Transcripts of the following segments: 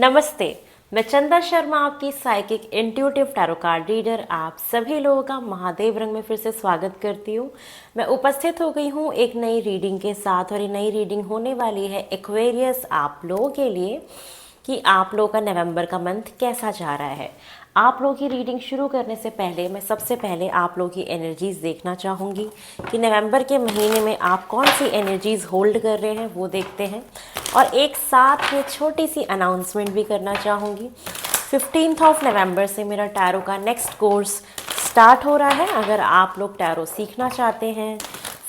नमस्ते। मैं चंदा शर्मा, आपकी psychic intuitive tarot card reader, आप सभी लोगों का महादेव रंग में फिर से स्वागत करती हूँ। मैं उपस्थित हो गई हूँ एक नई रीडिंग के साथ, और ये नई रीडिंग होने वाली है एक्वेरियस आप लोगों के लिए कि आप लोगों का नवंबर का मंथ कैसा जा रहा है। आप लोगों की रीडिंग शुरू करने से पहले मैं सबसे पहले आप लोगों की एनर्जीज़ देखना चाहूँगी कि नवंबर के महीने में आप कौन सी एनर्जीज़ होल्ड कर रहे हैं, वो देखते हैं। और एक साथ में छोटी सी अनाउंसमेंट भी करना चाहूँगी। 15 नवंबर से मेरा टैरो का नेक्स्ट कोर्स स्टार्ट हो रहा है। अगर आप लोग टैरो सीखना चाहते हैं,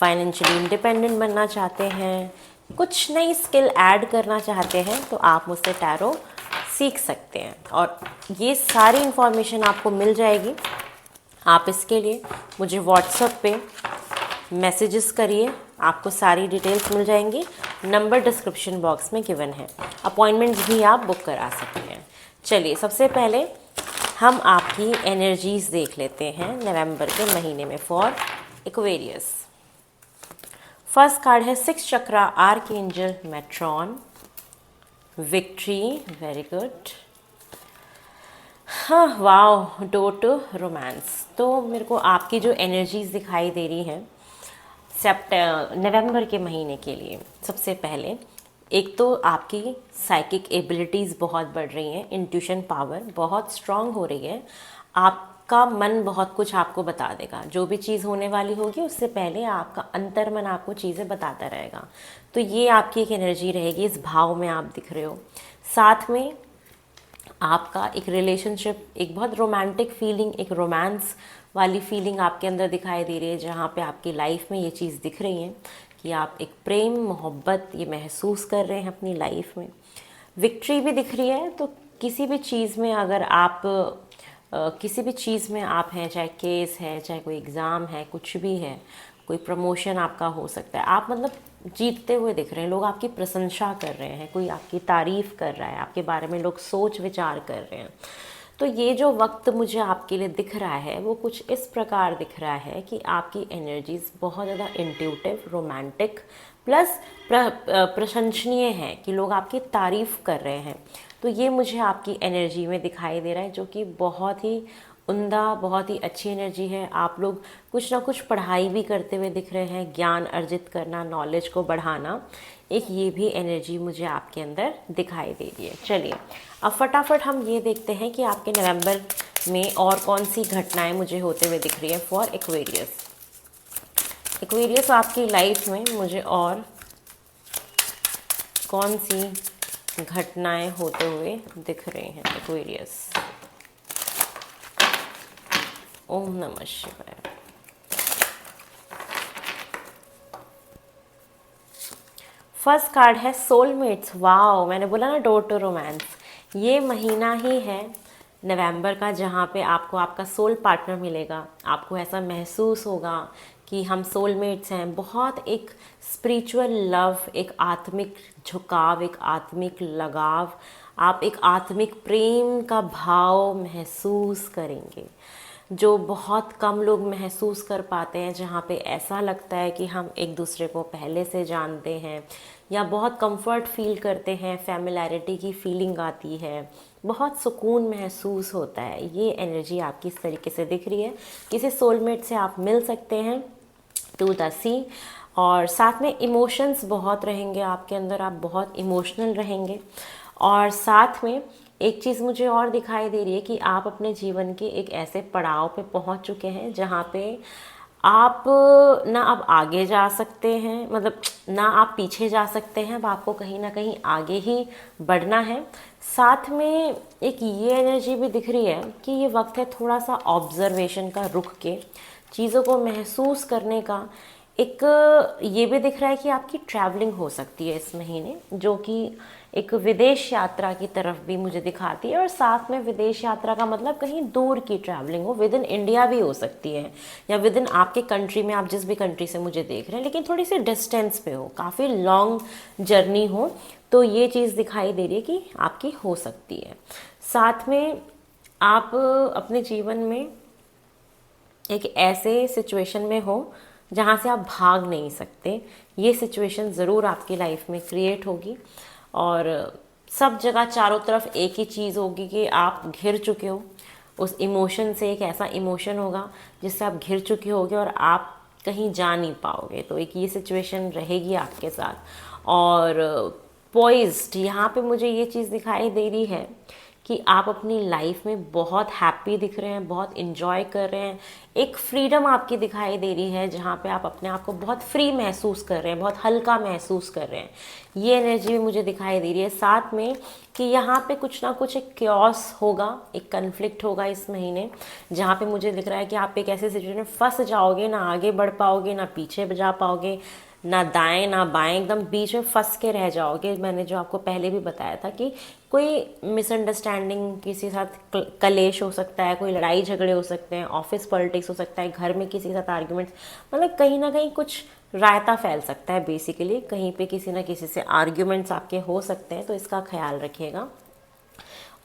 फाइनेंशियली इंडिपेंडेंट बनना चाहते हैं, कुछ नई स्किल ऐड करना चाहते हैं, तो आप मुझसे टैरो सीख सकते हैं। और ये सारी इन्फॉर्मेशन आपको मिल जाएगी। आप इसके लिए मुझे व्हाट्सएप पे मैसेजेस करिए, आपको सारी डिटेल्स मिल जाएंगी। नंबर डिस्क्रिप्शन बॉक्स में गिवन है। अपॉइंटमेंट्स भी आप बुक करा सकते हैं। चलिए, सबसे पहले हम आपकी एनर्जीज़ देख लेते हैं नवंबर के महीने में फॉर एक्वेरियस। फर्स्ट कार्ड है 6 चक्रा आर्कएंजल मेट्रॉन, विक्ट्री, वेरी गुड। हाँ, वाओ, डोर टू रोमांस। तो मेरे को आपकी जो एनर्जीज़ दिखाई दे रही हैं नवंबर के महीने के लिए, सबसे पहले एक तो आपकी साइकिक एबिलिटीज़ बहुत बढ़ रही हैं, इंट्यूशन पावर बहुत स्ट्रांग हो रही है। आपका मन बहुत कुछ आपको बता देगा, जो भी चीज़ होने वाली होगी उससे पहले आपका अंतर्मन आपको चीज़ें बताता रहेगा। तो ये आपकी एक एनर्जी रहेगी, इस भाव में आप दिख रहे हो। साथ में आपका एक रिलेशनशिप, एक बहुत रोमांटिक फीलिंग, एक रोमांस वाली फीलिंग आपके अंदर दिखाई दे रही है, जहाँ पे आपकी लाइफ में ये चीज़ दिख रही है कि आप एक प्रेम मोहब्बत ये महसूस कर रहे हैं अपनी लाइफ में। विक्ट्री भी दिख रही है। तो किसी भी चीज़ में अगर आप किसी भी चीज़ में आप हैं, चाहे केस है, चाहे कोई एग्ज़ाम है, कुछ भी है, कोई प्रमोशन आपका हो सकता है, आप मतलब जीतते हुए दिख रहे हैं, लोग आपकी प्रशंसा कर रहे हैं, कोई आपकी तारीफ़ कर रहा है, आपके बारे में लोग सोच विचार कर रहे हैं। तो ये जो वक्त मुझे आपके लिए दिख रहा है वो कुछ इस प्रकार दिख रहा है कि आपकी एनर्जीज़ बहुत ज़्यादा इंट्यूटिव, रोमांटिक प्लस प्रशंसनीय है, कि लोग आपकी तारीफ़ कर रहे हैं। तो ये मुझे आपकी एनर्जी में दिखाई दे रहा है, जो कि बहुत ही उम्दा, बहुत ही अच्छी एनर्जी है। आप लोग कुछ ना कुछ पढ़ाई भी करते हुए दिख रहे हैं, ज्ञान अर्जित करना, नॉलेज को बढ़ाना, एक ये भी एनर्जी मुझे आपके अंदर दिखाई दे रही है। चलिए, अब फटाफट हम ये देखते हैं कि आपके नवंबर में और कौन सी घटनाएं मुझे होते हुए दिख रही हैं फॉर एक्वेरियस। एक्वेरियस आपकी लाइफ में मुझे और कौन सी घटनाएं होते हुए दिख रही हैं एक्वेरियस। ओम नमः शिवाय। फर्स्ट कार्ड है सोलमेट्स। वाओ, मैंने बोला ना डोर टू रोमांस। ये महीना ही है नवंबर का जहाँ पे आपको आपका सोल पार्टनर मिलेगा। आपको ऐसा महसूस होगा कि हम सोलमेट्स हैं। बहुत एक स्पिरिचुअल लव, एक आत्मिक झुकाव, एक आत्मिक लगाव, आप एक आत्मिक प्रेम का भाव महसूस करेंगे, जो बहुत कम लोग महसूस कर पाते हैं। जहाँ पे ऐसा लगता है कि हम एक दूसरे को पहले से जानते हैं, या बहुत कंफर्ट फील करते हैं, फैमिलैरिटी की फीलिंग आती है, बहुत सुकून महसूस होता है। ये एनर्जी आपकी इस तरीके से दिख रही है। किसी सोलमेट से आप मिल सकते हैं टू द सी। और साथ में इमोशंस बहुत रहेंगे आपके अंदर, आप बहुत इमोशनल रहेंगे। और साथ में एक चीज़ मुझे और दिखाई दे रही है कि आप अपने जीवन के एक ऐसे पड़ाव पे पहुंच चुके हैं जहाँ पे आप ना अब आगे जा सकते हैं, मतलब ना आप पीछे जा सकते हैं। अब आपको कहीं ना कहीं आगे ही बढ़ना है। साथ में एक ये एनर्जी भी दिख रही है कि ये वक्त है थोड़ा सा ऑब्जर्वेशन का, रुक के चीज़ों को महसूस करने का। एक ये भी दिख रहा है कि आपकी ट्रैवलिंग हो सकती है इस महीने, जो कि एक विदेश यात्रा की तरफ भी मुझे दिखाती है। और साथ में विदेश यात्रा का मतलब कहीं दूर की ट्रैवलिंग हो, विद इन इंडिया भी हो सकती है, या विद इन आपके कंट्री में, आप जिस भी कंट्री से मुझे देख रहे हैं, लेकिन थोड़ी सी डिस्टेंस पे हो, काफ़ी लॉन्ग जर्नी हो। तो ये चीज़ दिखाई दे रही है कि आपकी हो सकती है। साथ में आप अपने जीवन में एक ऐसे सिचुएशन में हो जहाँ से आप भाग नहीं सकते। ये सिचुएशन ज़रूर आपकी लाइफ में क्रिएट होगी। और सब जगह चारों तरफ एक ही चीज़ होगी कि आप घिर चुके हो उस इमोशन से। एक ऐसा इमोशन होगा जिससे आप घिर चुके होगे और आप कहीं जा नहीं पाओगे। तो एक ये सिचुएशन रहेगी आपके साथ। और पॉइज्ड, यहाँ पे मुझे ये चीज़ दिखाई दे रही है कि आप अपनी लाइफ में बहुत हैप्पी दिख रहे हैं, बहुत इन्जॉय कर रहे हैं। एक फ्रीडम आपकी दिखाई दे रही है जहाँ पे आप अपने आप को बहुत फ्री महसूस कर रहे हैं, बहुत हल्का महसूस कर रहे हैं। ये एनर्जी भी मुझे दिखाई दे रही है। साथ में कि यहाँ पे कुछ ना कुछ एक क्योस होगा, एक कन्फ्लिक्ट होगा इस महीने, जहाँ पे मुझे दिख रहा है कि आप एक ऐसे सिचुएशन में फंस जाओगे, ना आगे बढ़ पाओगे, ना पीछे जा पाओगे, ना दाएं ना बाएं, एकदम बीच में फंस के रह जाओगे। मैंने जो आपको पहले भी बताया था कि कोई मिसअंडरस्टैंडिंग, किसी के साथ कलेश हो सकता है, कोई लड़ाई झगड़े हो सकते हैं, ऑफिस पॉलिटिक्स हो सकता है, घर में किसी के साथ आर्ग्यूमेंट्स, मतलब कहीं ना कहीं कुछ रायता फैल सकता है। बेसिकली कहीं पे किसी ना किसी से आर्ग्यूमेंट्स आपके हो सकते हैं, तो इसका ख्याल रखिएगा।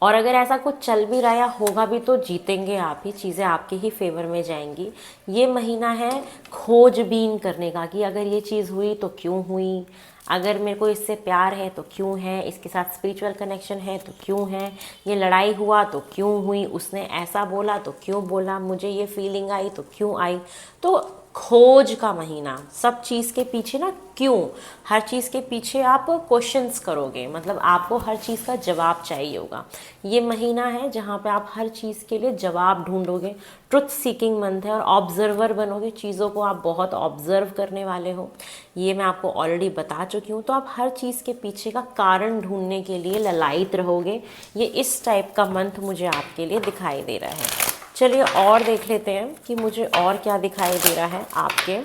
और अगर ऐसा कुछ चल भी रहा या होगा भी तो जीतेंगे आप ही, चीज़ें आपके ही फेवर में जाएंगी। ये महीना है खोजबीन करने का कि अगर ये चीज़ हुई तो क्यों हुई, अगर मेरे को इससे प्यार है तो क्यों है, इसके साथ स्पिरिचुअल कनेक्शन है तो क्यों है, ये लड़ाई हुआ तो क्यों हुई, उसने ऐसा बोला तो क्यों बोला, मुझे ये फीलिंग आई तो क्यों आई। तो खोज का महीना, सब चीज़ के पीछे ना क्यों, हर चीज़ के पीछे आप क्वेश्चंस करोगे, मतलब आपको हर चीज़ का जवाब चाहिए होगा। ये महीना है जहाँ पे आप हर चीज़ के लिए जवाब ढूंढोगे। ट्रुथ सीकिंग मंथ है और ऑब्जर्वर बनोगे, चीज़ों को आप बहुत ऑब्जर्व करने वाले हो, ये मैं आपको ऑलरेडी बता चुकी हूँ। तो आप हर चीज़ के पीछे का कारण ढूंढने के लिए ललायित रहोगे। ये इस टाइप का मंथ मुझे आपके लिए दिखाई दे रहा है। चलिए और देख लेते हैं कि मुझे और क्या दिखाई दे रहा है आपके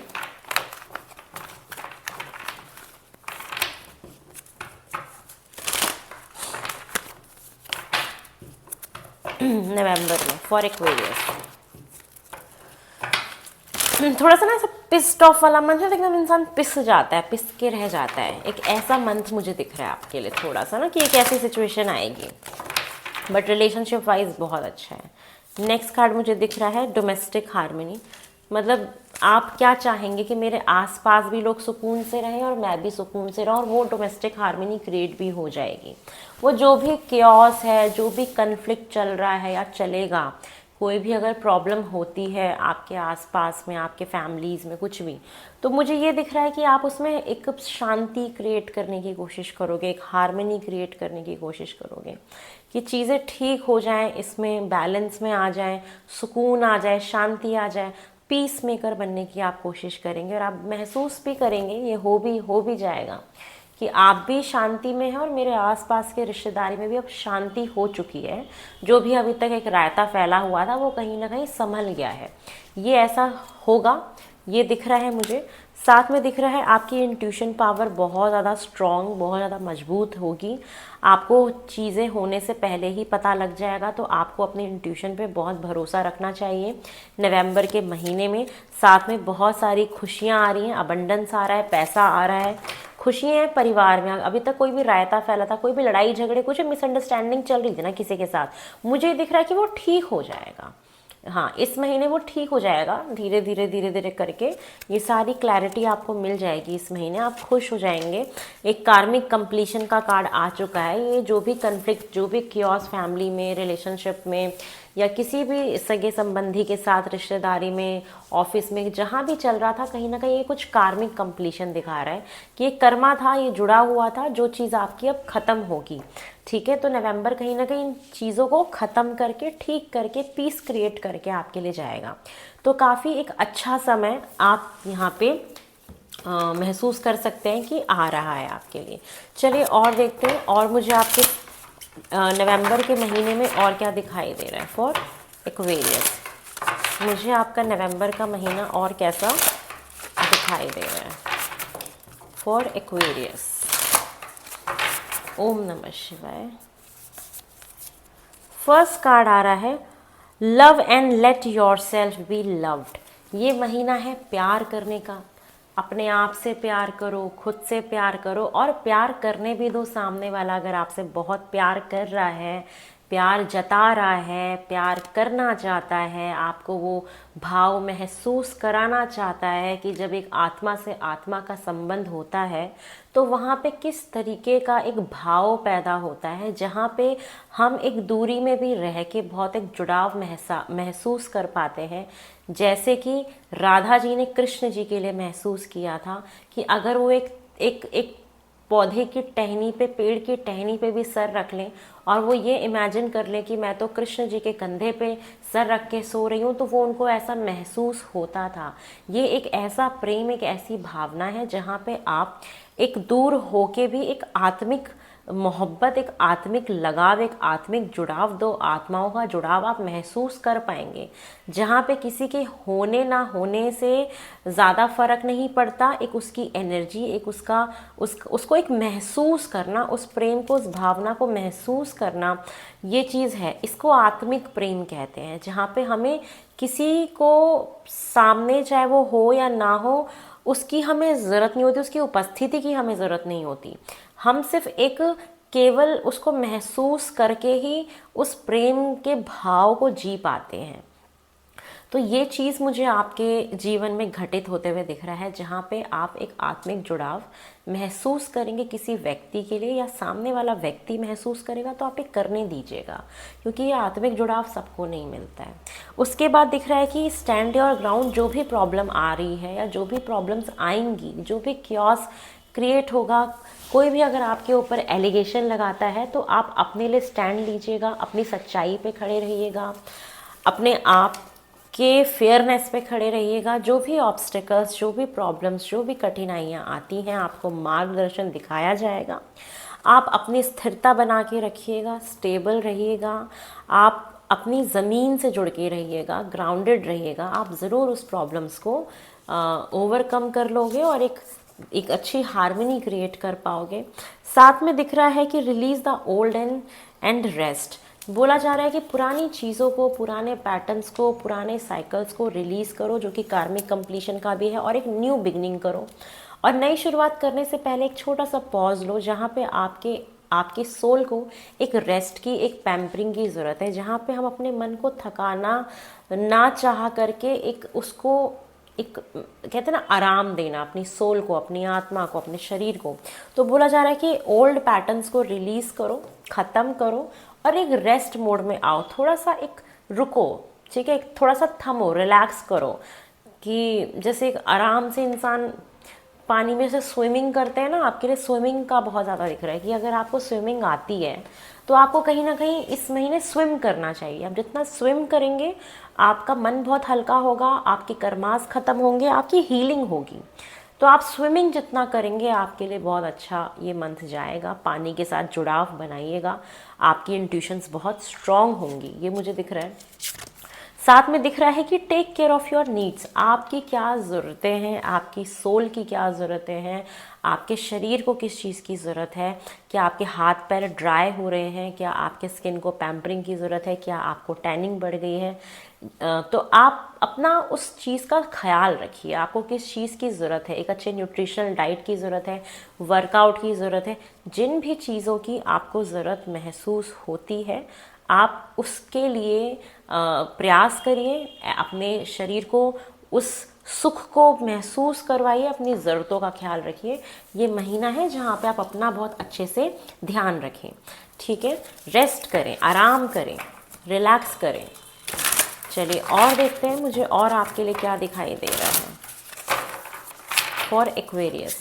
नवंबर में फॉर एक्वेरियस। थोड़ा सा ना ऐसा पिस्ड ऑफ वाला मंथ है, एकदम इंसान पिस जाता है, पिस के रह जाता है। एक ऐसा मंथ मुझे दिख रहा है आपके लिए थोड़ा सा ना, कि एक ऐसी सिचुएशन आएगी, बट रिलेशनशिप वाइज बहुत अच्छा है। नेक्स्ट कार्ड मुझे दिख रहा है डोमेस्टिक हार्मनी, मतलब आप क्या चाहेंगे कि मेरे आसपास भी लोग सुकून से रहें और मैं भी सुकून से रहूं, और वो डोमेस्टिक हार्मनी क्रिएट भी हो जाएगी। वो जो भी क्योस है, जो भी कन्फ्लिक्ट चल रहा है या चलेगा, कोई भी अगर प्रॉब्लम होती है आपके आसपास में, आपके फैमिलीज़ में कुछ भी, तो मुझे ये दिख रहा है कि आप उसमें एक शांति क्रिएट करने की कोशिश करोगे, एक हार्मनी क्रिएट करने की कोशिश करोगे कि चीज़ें ठीक हो जाएं, इसमें बैलेंस में आ जाएं, सुकून आ जाए, शांति आ जाए, पीस मेकर बनने की आप कोशिश करेंगे। और आप महसूस भी करेंगे, ये हो भी जाएगा कि आप भी शांति में हैं और मेरे आसपास के रिश्तेदारी में भी अब शांति हो चुकी है। जो भी अभी तक एक रायता फैला हुआ था वो कहीं ना कहीं संभल गया है, ये ऐसा होगा, ये दिख रहा है मुझे। साथ में दिख रहा है आपकी इंट्यूशन पावर बहुत ज़्यादा स्ट्रॉन्ग, बहुत ज़्यादा मजबूत होगी। आपको चीज़ें होने से पहले ही पता लग जाएगा, तो आपको अपनी इंट्यूशन पे बहुत भरोसा रखना चाहिए नवंबर के महीने में। साथ में बहुत सारी खुशियाँ आ रही हैं, अबंडेंस आ रहा है, पैसा आ रहा है, खुशियाँ हैं परिवार में। अभी तक कोई भी रायता फैला था, कोई भी लड़ाई झगड़े, कुछ मिसअंडरस्टैंडिंग चल रही थी ना किसी के साथ, मुझे दिख रहा है कि वो ठीक हो जाएगा। हाँ, इस महीने वो ठीक हो जाएगा, धीरे धीरे करके ये सारी क्लैरिटी आपको मिल जाएगी इस महीने, आप खुश हो जाएंगे। एक कार्मिक कंप्लीशन का कार्ड आ चुका है। ये जो भी कन्फ्लिक्ट, जो भी क्योस फैमिली में, रिलेशनशिप में, या किसी भी सगे संबंधी के साथ रिश्तेदारी में, ऑफिस में, जहाँ भी चल रहा था, कहीं ना कहीं ये कुछ कार्मिक कंप्लीशन दिखा रहा है कि ये कर्मा था, ये जुड़ा हुआ था, जो चीज़ आपकी अब ख़त्म होगी। ठीक है, तो नवंबर कहीं ना कहीं चीज़ों को ख़त्म करके, ठीक करके, पीस क्रिएट करके आपके लिए जाएगा। तो काफ़ी एक अच्छा समय आप यहाँ पे महसूस कर सकते हैं कि आ रहा है आपके लिए। चलिए और देखते हैं, और मुझे आपके नवंबर के महीने में और क्या दिखाई दे रहा है फॉर एक्वेरियस। मुझे आपका नवंबर का महीना और कैसा दिखाई दे रहा है फॉर एक्वेरियस। ओम नमः शिवाय। फर्स्ट कार्ड आ रहा है love and let your self be loved. ये महीना है प्यार करने का, अपने आप से प्यार करो, खुद से प्यार करो, और प्यार करने भी दो सामने वाला। अगर आपसे बहुत प्यार कर रहा है प्यार जता रहा है, प्यार करना चाहता है, आपको वो भाव महसूस कराना चाहता है कि जब एक आत्मा से आत्मा का संबंध होता है तो वहाँ पे किस तरीके का एक भाव पैदा होता है, जहाँ पे हम एक दूरी में भी रह के बहुत एक जुड़ाव महसूस कर पाते हैं। जैसे कि राधा जी ने कृष्ण जी के लिए महसूस किया था कि अगर वो एक एक एक पौधे की टहनी पे, पेड़ की टहनी पे भी सर रख लें और वो ये इमेजिन कर लें कि मैं तो कृष्ण जी के कंधे पे सर रख के सो रही हूँ, तो वो उनको ऐसा महसूस होता था। ये एक ऐसा प्रेम, एक ऐसी भावना है जहाँ पे आप एक दूर होके भी एक आत्मिक मोहब्बत, एक आत्मिक लगाव, एक आत्मिक जुड़ाव, दो आत्माओं का जुड़ाव आप महसूस कर पाएंगे, जहाँ पे किसी के होने ना होने से ज़्यादा फर्क नहीं पड़ता। एक उसकी एनर्जी, एक उसको एक महसूस करना, उस प्रेम को, उस भावना को महसूस करना, ये चीज़ है। इसको आत्मिक प्रेम कहते हैं, जहाँ पे हमें किसी को सामने, चाहे वो हो या ना हो, उसकी हमें ज़रूरत नहीं होती, उसकी उपस्थिति की हमें ज़रूरत नहीं होती। हम सिर्फ एक केवल उसको महसूस करके ही उस प्रेम के भाव को जी पाते हैं। तो ये चीज़ मुझे आपके जीवन में घटित होते हुए दिख रहा है, जहाँ पे आप एक आत्मिक जुड़ाव महसूस करेंगे किसी व्यक्ति के लिए, या सामने वाला व्यक्ति महसूस करेगा, तो आप एक करने दीजिएगा, क्योंकि ये आत्मिक जुड़ाव सबको नहीं मिलता है। उसके बाद दिख रहा है कि स्टैंड योर ग्राउंड, जो भी प्रॉब्लम आ रही है या जो भी प्रॉब्लम्स आएंगी, जो भी क्योस क्रिएट होगा, कोई भी अगर आपके ऊपर एलिगेशन लगाता है तो आप अपने लिए स्टैंड लीजिएगा, अपनी सच्चाई पे खड़े रहिएगा, अपने आप के फेयरनेस पे खड़े रहिएगा। जो भी ऑब्स्टिकल्स, जो भी प्रॉब्लम्स, जो भी कठिनाइयाँ आती हैं, आपको मार्गदर्शन दिखाया जाएगा। आप अपनी स्थिरता बना के रखिएगा, स्टेबल रहिएगा, आप अपनी ज़मीन से जुड़ के रहिएगा, ग्राउंडेड रहिएगा। आप ज़रूर उस प्रॉब्लम्स को ओवरकम कर लोगे और एक अच्छी हार्मनी क्रिएट कर पाओगे। साथ में दिख रहा है कि release the old and rest. बोला जा रहा है कि पुरानी चीज़ों को, पुराने पैटर्न्स को, पुराने साइकिल्स को रिलीज़ करो, जो कि कार्मिक कंप्लीशन का भी है, और एक न्यू बिगनिंग करो। और नई शुरुआत करने से पहले एक छोटा सा पॉज लो, जहाँ पे आपके सोल को एक रेस्ट की, एक पैम्परिंग की ज़रूरत है, जहाँ पे हम अपने मन को थकाना ना चाह करके एक कहते हैं ना, आराम देना अपनी सोल को, अपनी आत्मा को, अपने शरीर को। तो बोला जा रहा है कि ओल्ड पैटर्न्स को रिलीज़ करो, ख़त्म करो और एक रेस्ट मोड में आओ। थोड़ा सा एक रुको, ठीक है, थोड़ा सा थमो, रिलैक्स करो। कि जैसे एक आराम से इंसान पानी में से स्विमिंग करते हैं ना, आपके लिए स्विमिंग का बहुत ज़्यादा दिख रहा है कि अगर आपको स्विमिंग आती है तो आपको कहीं ना कहीं इस महीने स्विम करना चाहिए। आप जितना स्विम करेंगे, आपका मन बहुत हल्का होगा, आपके कर्मास ख़त्म होंगे, आपकी हीलिंग होगी। तो आप स्विमिंग जितना करेंगे, आपके लिए बहुत अच्छा ये मंथ जाएगा। पानी के साथ जुड़ाव बनाइएगा, आपकी इंट्यूशंस बहुत स्ट्रॉन्ग होंगी, ये मुझे दिख रहा है। साथ में दिख रहा है कि take care of your needs. आपकी क्या ज़रूरतें हैं, आपकी सोल की क्या ज़रूरतें हैं, आपके शरीर को किस चीज़ की ज़रूरत है, क्या आपके हाथ पैर ड्राई हो रहे हैं, क्या आपके स्किन को पैम्परिंग की ज़रूरत है, क्या आपको टैनिंग बढ़ गई है। तो आप अपना उस चीज़ का ख्याल रखिए, आपको किस चीज़ की ज़रूरत है। एक अच्छे न्यूट्रिशनल डाइट की ज़रूरत है, वर्कआउट की ज़रूरत है। जिन भी चीज़ों की आपको ज़रूरत महसूस होती है, आप उसके लिए प्रयास करिए, अपने शरीर को उस सुख को महसूस करवाइए, अपनी ज़रूरतों का ख्याल रखिए। ये महीना है जहाँ पे आप अपना बहुत अच्छे से ध्यान रखें, ठीक है। रेस्ट करें, आराम करें, रिलैक्स करें। चलिए और देखते हैं मुझे और आपके लिए क्या दिखाई दे रहा है। फॉर एक्वेरियस,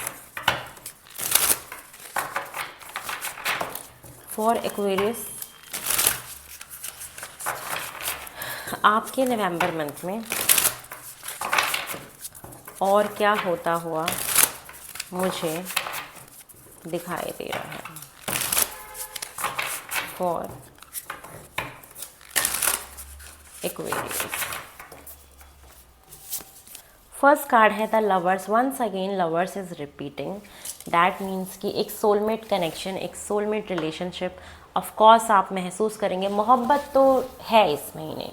आपके नवंबर मंथ में और क्या होता हुआ मुझे दिखाई दे रहा है। फॉर एक्वेरियस, फर्स्ट कार्ड है the lovers. Once again lovers is repeating. That means कि एक सोलमेट कनेक्शन, एक सोलमेट रिलेशनशिप ऑफ कोर्स आप महसूस करेंगे। मोहब्बत तो है इस महीने।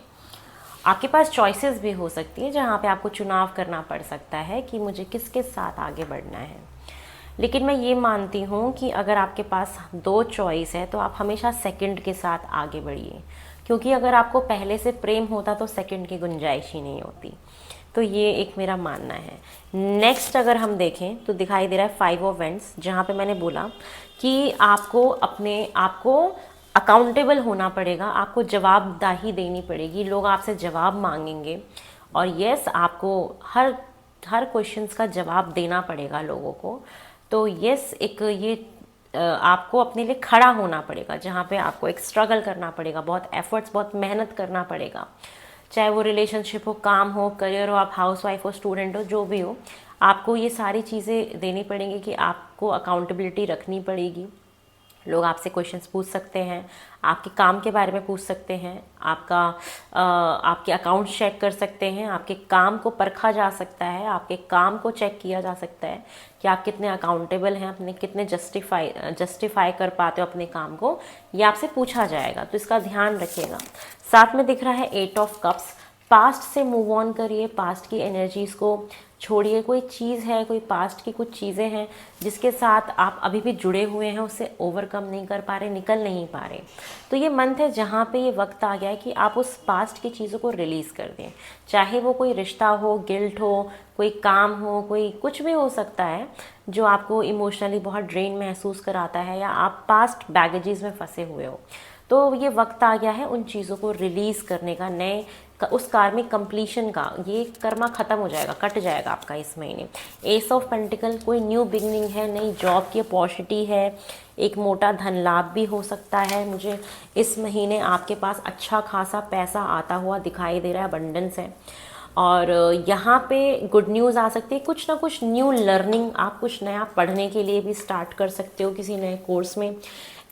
आपके पास चॉइसेस भी हो सकती है, जहाँ पे आपको चुनाव करना पड़ सकता है कि मुझे किसके साथ आगे बढ़ना है। लेकिन मैं ये मानती हूँ कि अगर आपके पास दो चॉइस है तो आप हमेशा सेकंड के साथ आगे बढ़िए, क्योंकि अगर आपको पहले से प्रेम होता तो सेकंड की गुंजाइश ही नहीं होती। तो ये एक मेरा मानना है। नेक्स्ट अगर हम देखें तो दिखाई दे रहा है 5 ऑफ वैंड्स, जहाँ पे मैंने बोला कि आपको अपने आपको अकाउंटेबल होना पड़ेगा, आपको जवाबदाही देनी पड़ेगी, लोग आपसे जवाब मांगेंगे और यस आपको हर हर क्वेश्चंस का जवाब देना पड़ेगा लोगों को। तो यस एक ये आपको अपने लिए खड़ा होना पड़ेगा, जहाँ पे आपको एक स्ट्रगल करना पड़ेगा, बहुत एफर्ट्स, बहुत मेहनत करना पड़ेगा। चाहे वो रिलेशनशिप हो, काम हो, करियर हो, आप हाउस वाइफ हो, स्टूडेंट हो, जो भी हो, आपको ये सारी चीज़ें देनी पड़ेंगी कि आपको अकाउंटेबिलिटी रखनी पड़ेगी। लोग आपसे क्वेश्चंस पूछ सकते हैं, आपके काम के बारे में पूछ सकते हैं, आपके अकाउंट चेक कर सकते हैं, आपके काम को परखा जा सकता है, आपके काम को चेक किया जा सकता है कि आप कितने अकाउंटेबल हैं, अपने कितने जस्टिफाई कर पाते हो अपने काम को, ये आपसे पूछा जाएगा। तो इसका ध्यान रखिएगा। साथ में दिख रहा है 8 ऑफ कप्स। पास्ट से मूव ऑन करिए, पास्ट की एनर्जीज़ को छोड़िए। कोई चीज़ है, कोई पास्ट की कुछ चीज़ें हैं जिसके साथ आप अभी भी जुड़े हुए हैं, उससे ओवरकम नहीं कर पा रहे, निकल नहीं पा रहे। तो ये मंथ है जहाँ पे ये वक्त आ गया है कि आप उस पास्ट की चीज़ों को रिलीज़ कर दें। चाहे वो कोई रिश्ता हो, गिल्ट हो, कोई काम हो, कोई कुछ भी हो सकता है जो आपको इमोशनली बहुत ड्रेन महसूस कराता है, या आप पास्ट बैगेजेस में फंसे हुए हो। तो ये वक्त आ गया है उन चीज़ों को रिलीज़ करने का, उस कार्मिक कंप्लीशन का। ये कर्मा ख़त्म हो जाएगा, कट जाएगा आपका इस महीने। एस ऑफ पेंटिकल, कोई न्यू बिगनिंग है, नई जॉब की अपॉर्चुनिटी है, एक मोटा धन लाभ भी हो सकता है। मुझे इस महीने आपके पास अच्छा खासा पैसा आता हुआ दिखाई दे रहा है, अबंडेंस है। और यहाँ पे गुड न्यूज़ आ सकती है, कुछ ना कुछ न्यू लर्निंग, आप कुछ नया पढ़ने के लिए भी स्टार्ट कर सकते हो, किसी नए कोर्स में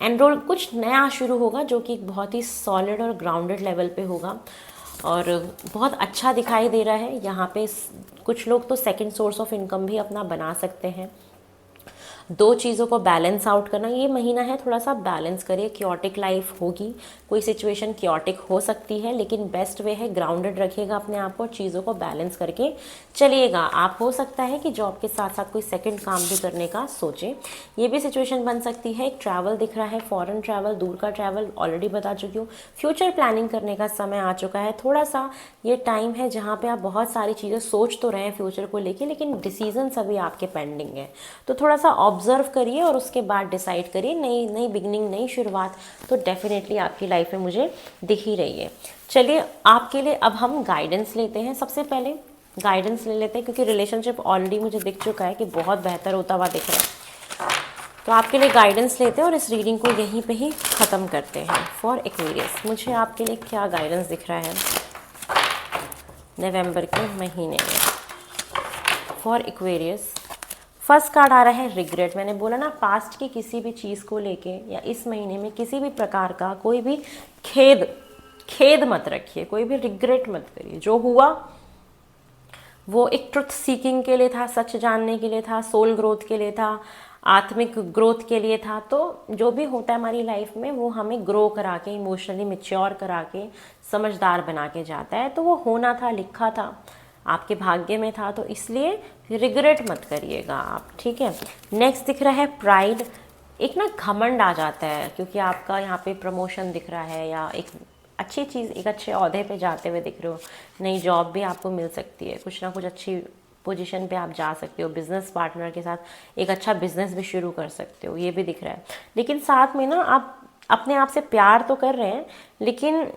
एनरोल, कुछ नया शुरू होगा जो कि बहुत ही सॉलिड और ग्राउंडेड लेवल पे होगा और बहुत अच्छा दिखाई दे रहा है। यहाँ पे कुछ लोग तो सेकंड सोर्स ऑफ इनकम भी अपना बना सकते हैं। दो चीज़ों को बैलेंस आउट करना, ये महीना है थोड़ा सा बैलेंस करिए। क्योटिक लाइफ होगी, कोई सिचुएशन क्योटिक हो सकती है, लेकिन बेस्ट वे है ग्राउंडेड रखिएगा अपने आप को, चीज़ों को बैलेंस करके चलिएगा। आप हो सकता है कि जॉब के साथ साथ कोई सेकंड काम भी करने का सोचें, ये भी सिचुएशन बन सकती है। एक ट्रैवल दिख रहा है, फॉरेन ट्रैवल, दूर का ट्रैवल ऑलरेडी बता चुकी हूँ। फ्यूचर प्लानिंग करने का समय आ चुका है। थोड़ा सा ये टाइम है जहाँ पे आप बहुत सारी चीज़ें सोच तो रहे हैं फ्यूचर को लेके, लेकिन डिसीजन अभी आपके पेंडिंग है। तो थोड़ा सा ऑब्जर्व करिए और उसके बाद डिसाइड करिए। नई नई बिगनिंग, नई शुरुआत तो डेफिनेटली आपकी लाइफ में मुझे दिख ही रही है। चलिए आपके लिए अब हम गाइडेंस लेते हैं। सबसे पहले गाइडेंस ले लेते हैं, क्योंकि रिलेशनशिप ऑलरेडी मुझे दिख चुका है कि बहुत बेहतर होता हुआ दिख रहा है। तो आपके लिए गाइडेंस लेते हैं और इस रीडिंग को यहीं पे ही ख़त्म करते हैं। फॉर एक्वेरियस, मुझे आपके लिए क्या गाइडेंस दिख रहा है नवंबर के महीने में? फॉर एक्वेरियस, फर्स्ट कार्ड आ रहा है रिग्रेट। मैंने बोला ना, पास्ट की किसी भी चीज़ को लेके या इस महीने में किसी भी प्रकार का कोई भी खेद मत रखिए, कोई भी रिग्रेट मत करिए। जो हुआ वो एक ट्रुथ सीकिंग के लिए था, सच जानने के लिए था, सोल ग्रोथ के लिए था, आत्मिक ग्रोथ के लिए था। तो जो भी होता है हमारी लाइफ में वो हमें ग्रो करा के, इमोशनली मैच्योर करा के, समझदार बना के जाता है। तो वो होना था, लिखा था, आपके भाग्य में था, तो इसलिए रिग्रेट मत करिएगा आप, ठीक है। नेक्स्ट दिख रहा है प्राइड। एक ना घमंड आ जाता है, क्योंकि आपका यहाँ पे प्रमोशन दिख रहा है या एक अच्छी चीज़, एक अच्छे ओहदे पे जाते हुए दिख रहे हो, नई जॉब भी आपको मिल सकती है, कुछ ना कुछ अच्छी पोजीशन पे आप जा सकते हो, बिजनेस पार्टनर के साथ एक अच्छा बिजनेस भी शुरू कर सकते हो, ये भी दिख रहा है। लेकिन साथ में ना आप अपने आप से प्यार तो कर रहे हैं, लेकिन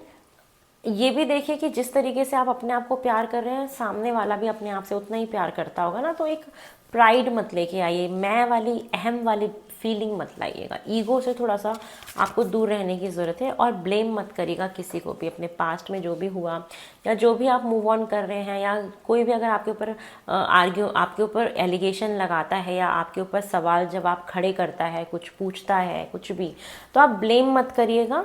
ये भी देखिए कि जिस तरीके से आप अपने आप को प्यार कर रहे हैं, सामने वाला भी अपने आप से उतना ही प्यार करता होगा ना। तो एक प्राइड मत लेके आइए, मैं वाली, अहम वाली फीलिंग मत लाइएगा। ईगो से थोड़ा सा आपको दूर रहने की ज़रूरत है और ब्लेम मत करिएगा किसी को भी। अपने पास्ट में जो भी हुआ या जो भी आप मूव ऑन कर रहे हैं, या कोई भी अगर आपके ऊपर आपके ऊपर एलिगेशन लगाता है या आपके ऊपर सवाल जवाब खड़े करता है, कुछ पूछता है, कुछ भी, तो आप ब्लेम मत करिएगा।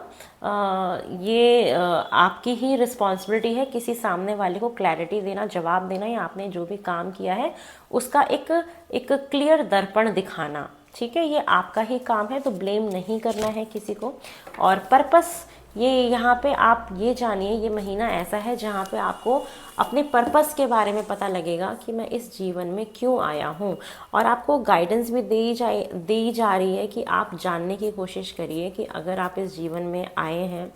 ये आपकी ही रिस्पॉन्सिबिलिटी है किसी सामने वाले को क्लैरिटी देना, जवाब देना, या आपने जो भी काम किया है उसका एक क्लियर दर्पण दिखाना, ठीक है। ये आपका ही काम है, तो ब्लेम नहीं करना है किसी को। और पर्पस ये यहाँ पे आप ये जानिए, ये महीना ऐसा है जहाँ पे आपको अपने पर्पस के बारे में पता लगेगा कि मैं इस जीवन में क्यों आया हूँ। और आपको गाइडेंस भी दी जा रही है कि आप जानने की कोशिश करिए कि अगर आप इस जीवन में आए हैं,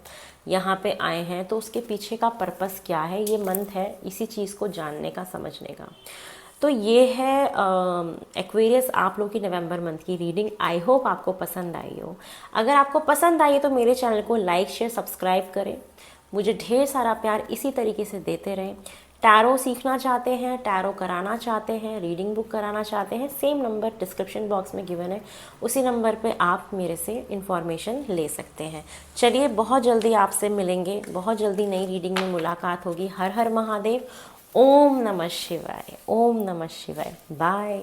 यहाँ पे आए हैं, तो उसके पीछे का पर्पस क्या है। ये मंथ है इसी चीज़ को जानने का, समझने का। तो ये है एक्वेरियस आप लोग की नवंबर मंथ की रीडिंग। आई होप आपको पसंद आई हो। अगर आपको पसंद आई है तो मेरे चैनल को लाइक शेयर सब्सक्राइब करें, मुझे ढेर सारा प्यार इसी तरीके से देते रहें। टैरो सीखना चाहते हैं, टैरो कराना चाहते हैं, रीडिंग बुक कराना चाहते हैं, सेम नंबर डिस्क्रिप्शन बॉक्स में गिवन है, उसी नंबर पे आप मेरे से इन्फॉर्मेशन ले सकते हैं। चलिए, बहुत जल्दी आपसे मिलेंगे, बहुत जल्दी नई रीडिंग में मुलाकात होगी। हर हर महादेव। ओम नमः शिवाय, ओम नमः शिवाय। बाय।